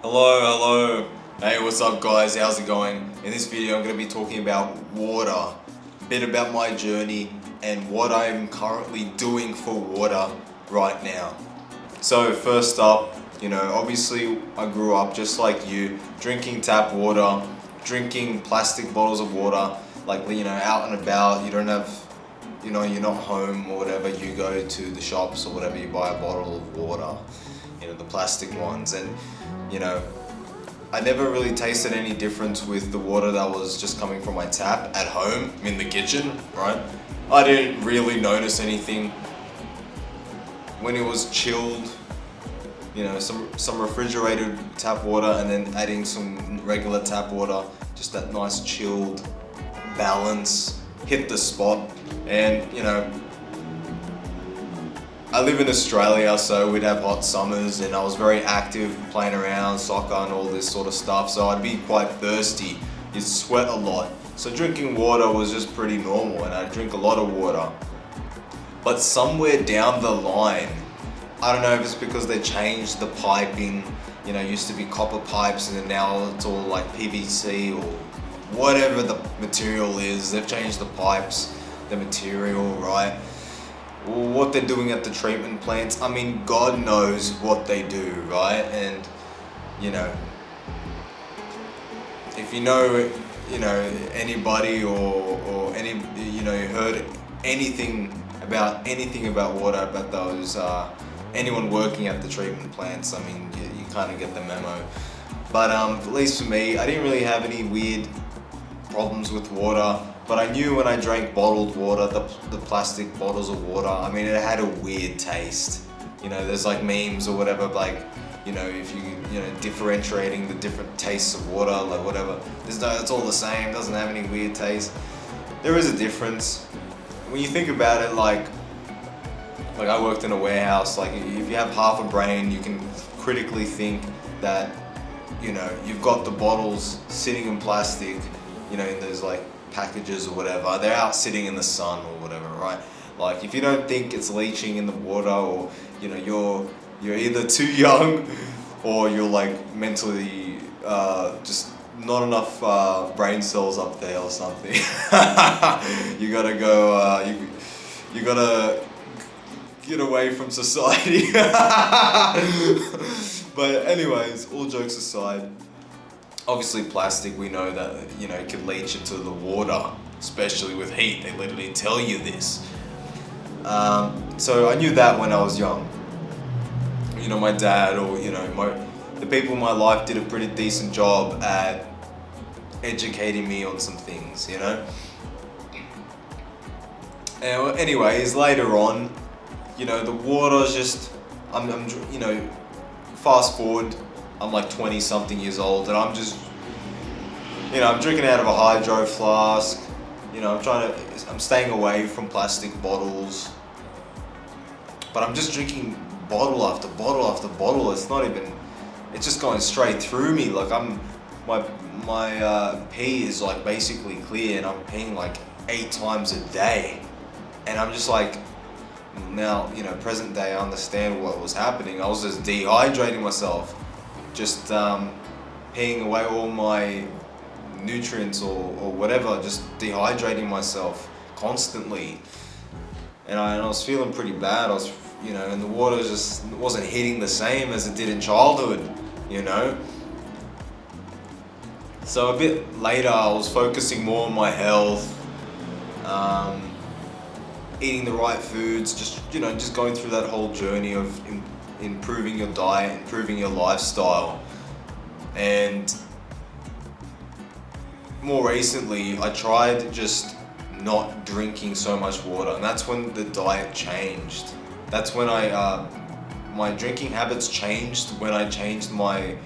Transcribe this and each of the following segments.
Hello. Hey, what's up guys? How's it going? In this video I'm going to be talking about water, a bit about my journey and what I'm currently doing for water right now. So first up, obviously I grew up just like you, drinking tap water, drinking plastic bottles of water, out and about. You don't have, you're not home or whatever, you go to the shops or whatever, you buy a bottle of water, the plastic ones. And I never really tasted any difference with the water that was just coming from my tap at home in the kitchen, right? I didn't really notice anything. When it was chilled, some refrigerated tap water and then adding some regular tap water, just that nice chilled balance hit the spot. And I live in Australia, so we'd have hot summers and I was very active playing around, soccer and all this sort of stuff, so I'd be quite thirsty. You'd sweat a lot. So drinking water was just pretty normal and I'd drink a lot of water. But somewhere down the line, I don't know if it's because they changed the piping, it used to be copper pipes and then now it's all like PVC or whatever the material is. They've changed the pipes, the material, right? What they're doing at the treatment plants, I mean, God knows what they do, right? And if anybody or any, heard anything about water, about those, anyone working at the treatment plants, I mean, you kind of get the memo. But at least for me, I didn't really have any weird problems with water. But I knew when I drank bottled water, the plastic bottles of water, I mean, it had a weird taste. There's like memes or whatever, if you, differentiating the different tastes of water, like whatever. It's all the same, doesn't have any weird taste. There is a difference. When you think about it, like I worked in a warehouse, like if you have half a brain, you can critically think that, you've got the bottles sitting in plastic, in those like packages or whatever, they're out sitting in the sun or whatever, right? Like if you don't think it's leaching in the water, or you're either too young or you're like mentally just not enough brain cells up there or something. You gotta go, you gotta get away from society. But anyways, all jokes aside, obviously plastic, we know that, it can leach into the water, especially with heat. They literally tell you this. So I knew that when I was young. My dad or, the people in my life did a pretty decent job at educating me on some things, And anyways, later on, the water's just, I'm fast forward, I'm like 20 something years old and I'm just, I'm drinking out of a hydro flask, I'm staying away from plastic bottles, but I'm just drinking bottle after bottle after bottle. It's just going straight through me. Like my pee is like basically clear and I'm peeing like 8 times a day. And I'm just like, now, present day, I understand what was happening. I was just dehydrating myself. Just peeing away all my nutrients or whatever, just dehydrating myself constantly. And I was feeling pretty bad. I was, and the water just wasn't hitting the same as it did in childhood, So a bit later, I was focusing more on my health, eating the right foods, just going through that whole journey of improving your diet, improving your lifestyle. And more recently, I tried just not drinking so much water, and that's when the diet changed. That's when my drinking habits changed when I changed my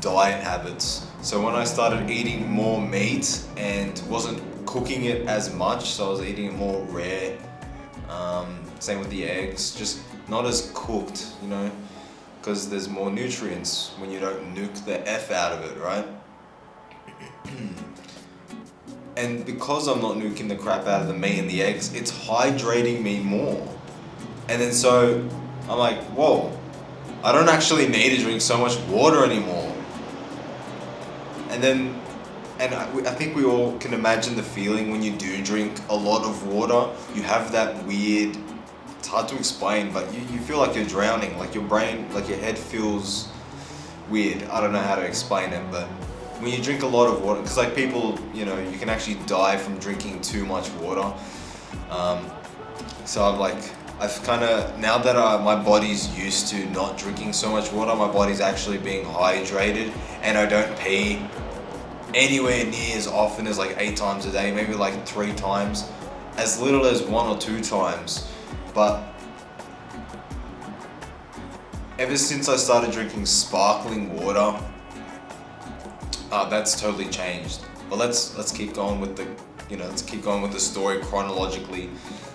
diet habits. So when I started eating more meat and wasn't cooking it as much, so I was eating it more rare. Same with the eggs, just not as cooked, because there's more nutrients when you don't nuke the F out of it, right? And because I'm not nuking the crap out of the meat and the eggs, it's hydrating me more. And then so I'm like, whoa, I don't actually need to drink so much water anymore. And then, I think we all can imagine the feeling when you do drink a lot of water. You have that weird, it's hard to explain, but you feel like you're drowning. Like your brain, like your head feels weird. I don't know how to explain it, but when you drink a lot of water, because like people, you can actually die from drinking too much water. So I've kind of, now that my body's used to not drinking so much water, my body's actually being hydrated, and I don't pee anywhere near as often as like 8 times a day, maybe like 3 times, as little as 1 or 2 times. But ever since I started drinking sparkling water, that's totally changed. But let's keep going with the story chronologically.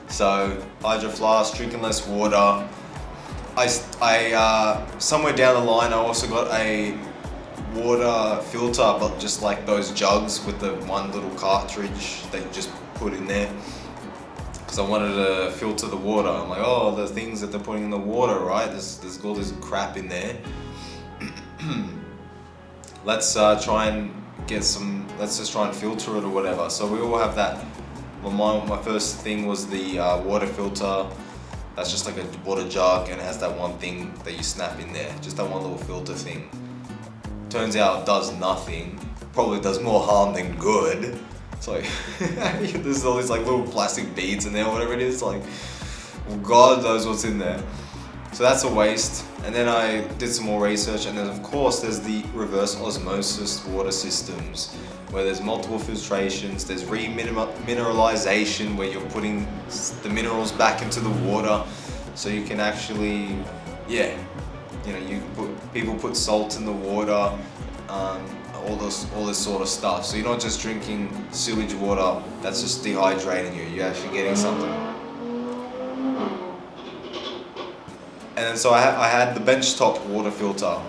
So Hydro Flask, drinking less water. I somewhere down the line I also got a water filter, but just like those jugs with the one little cartridge that you just put in there, because I wanted to filter the water. I'm like, oh, the things that they're putting in the water, right? There's all this crap in there. Let's just try and filter it or whatever. So we all have that. Well, my first thing was the water filter. That's just like a water jug, and it has that one thing that you snap in there, just that one little filter thing. Turns out it does nothing. Probably does more harm than good. It's like there's all these like little plastic beads in there, whatever it is. Like, well, God knows what's in there. So that's a waste. And then I did some more research, and then of course there's the reverse osmosis water systems, where there's multiple filtrations, there's remineralization, where you're putting the minerals back into the water, so you can actually, people put salt in the water, all this sort of stuff. So you're not just drinking sewage water that's just dehydrating you. You're actually getting something. And then so I had the benchtop water filter,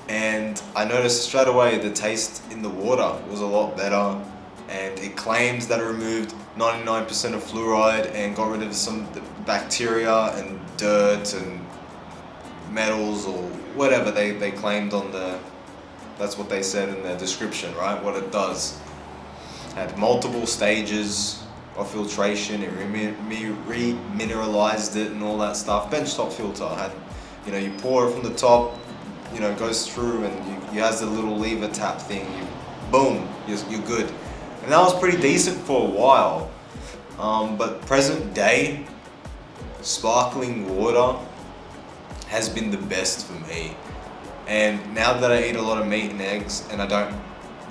and I noticed straight away the taste in the water was a lot better, and it claims that it removed 99% of fluoride and got rid of some bacteria and dirt and metals or whatever they claimed that's what they said in the description, right? What it does. It had multiple stages of filtration, it remineralized it and all that stuff. Benchtop filter had, you pour it from the top, it goes through, and you has the little lever tap thing. Boom, you're good. And that was pretty decent for a while. But present day, sparkling water has been the best for me. And now that I eat a lot of meat and eggs, and I don't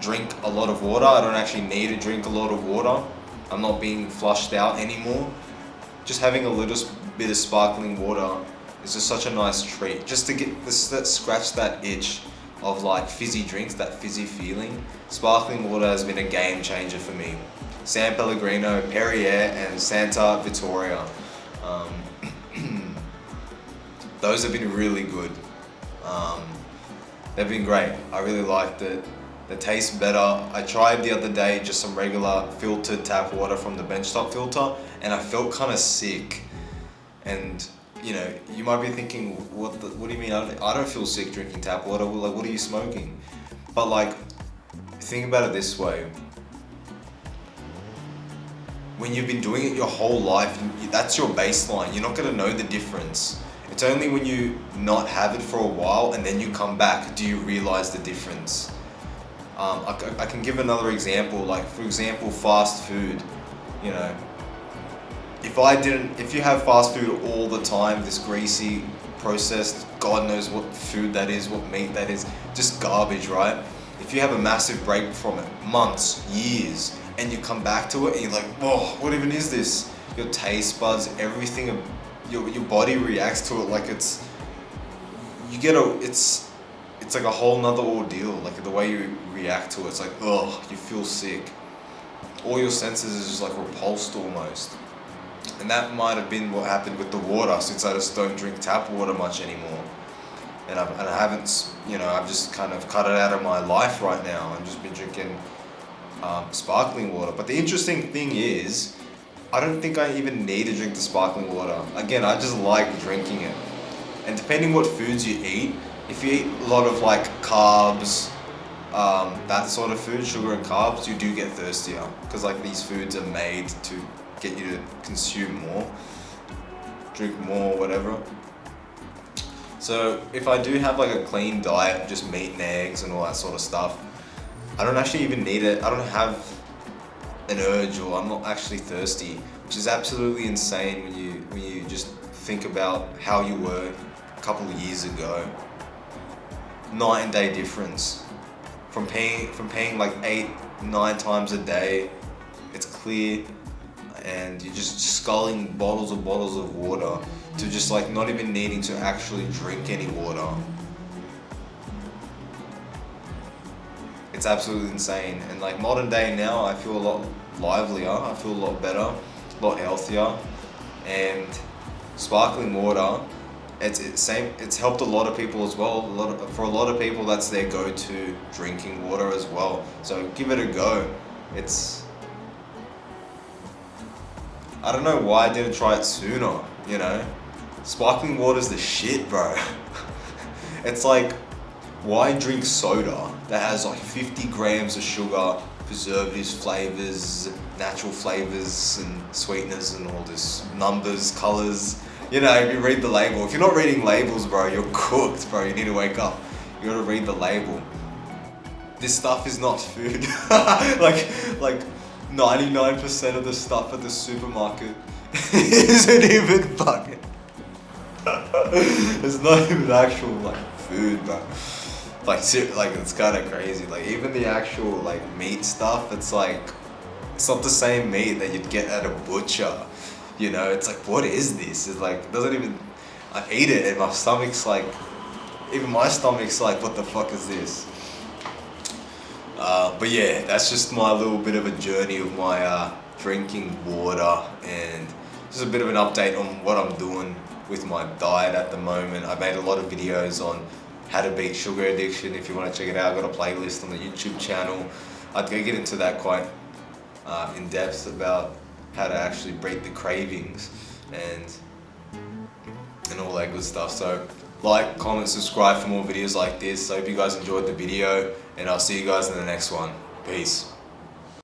drink a lot of water, I don't actually need to drink a lot of water. I'm not being flushed out anymore. Just having a little bit of sparkling water is just such a nice treat. Just to get scratch that itch of like fizzy drinks, that fizzy feeling. Sparkling water has been a game changer for me. San Pellegrino, Perrier, and Santa Vittoria. Those have been really good. They've been great. I really liked it. They taste better. I tried the other day just some regular filtered tap water from the benchtop filter, and I felt kind of sick. And you might be thinking, what do you mean? I don't feel sick drinking tap water. Like, what are you smoking? But like, think about it this way. When you've been doing it your whole life, that's your baseline. You're not gonna know the difference. It's only when you not have it for a while and then you come back do you realize the difference. I can give another example. Like, for example, fast food. If you have fast food all the time, this greasy, processed, God knows what food that is, what meat that is, just garbage, right? If you have a massive break from it, months, years, and you come back to it and you're like, whoa, what even is this? Your taste buds, everything, your body reacts to it like it's like a whole nother ordeal. Like the way you react to it, it's like, oh, you feel sick. All your senses is just like repulsed almost. And that might have been what happened with the water, since I just don't drink tap water much anymore. And I haven't, I've just kind of cut it out of my life right now. I've just been drinking sparkling water. But the interesting thing is, I don't think I even need to drink the sparkling water. Again, I just like drinking it. And depending what foods you eat, if you eat a lot of like carbs, that sort of food, sugar and carbs, you do get thirstier because like these foods are made to get you to consume more, drink more, whatever. So if I do have like a clean diet, just meat and eggs and all that sort of stuff, I don't actually even need it. I don't have an urge, or I'm not actually thirsty, which is absolutely insane when you just think about how you were a couple of years ago. Night and day difference. From paying like 8-9 times a day, it's clear, and you're just sculling bottles of water to just like not even needing to actually drink any water. It's absolutely insane. And like modern day now, I feel a lot livelier, I feel a lot better, a lot healthier, and sparkling water, it's helped a lot of people as well. For a lot of people, that's their go-to drinking water as well. So give it a go. I don't know why I didn't try it sooner, you know? Sparkling water's the shit, bro. It's like, why drink soda that has like 50 grams of sugar, preservatives, flavors, natural flavors and sweeteners and all this, numbers, colors? You know, if you read the label. If you're not reading labels, bro, you're cooked, bro. You need to wake up. You gotta read the label. This stuff is not food. like 99% of the stuff at the supermarket isn't even fucking. It's not even actual like food, bro. Like it's kind of crazy. Like even the actual like meat stuff, it's not the same meat that you'd get at a butcher. You know, it's like, what is this? It's like, it doesn't even, I eat it and my stomach's like, even my stomach's like, what the fuck is this? But yeah, that's just my little bit of a journey of my drinking water, and just a bit of an update on what I'm doing with my diet at the moment. I made a lot of videos on how to beat sugar addiction. If you want to check it out, I've got a playlist on the YouTube channel. I'd go get into that quite in depth about how to actually break the cravings and all that good stuff. So like, comment, subscribe for more videos like this. So I hope you guys enjoyed the video, and I'll see you guys in the next one. Peace.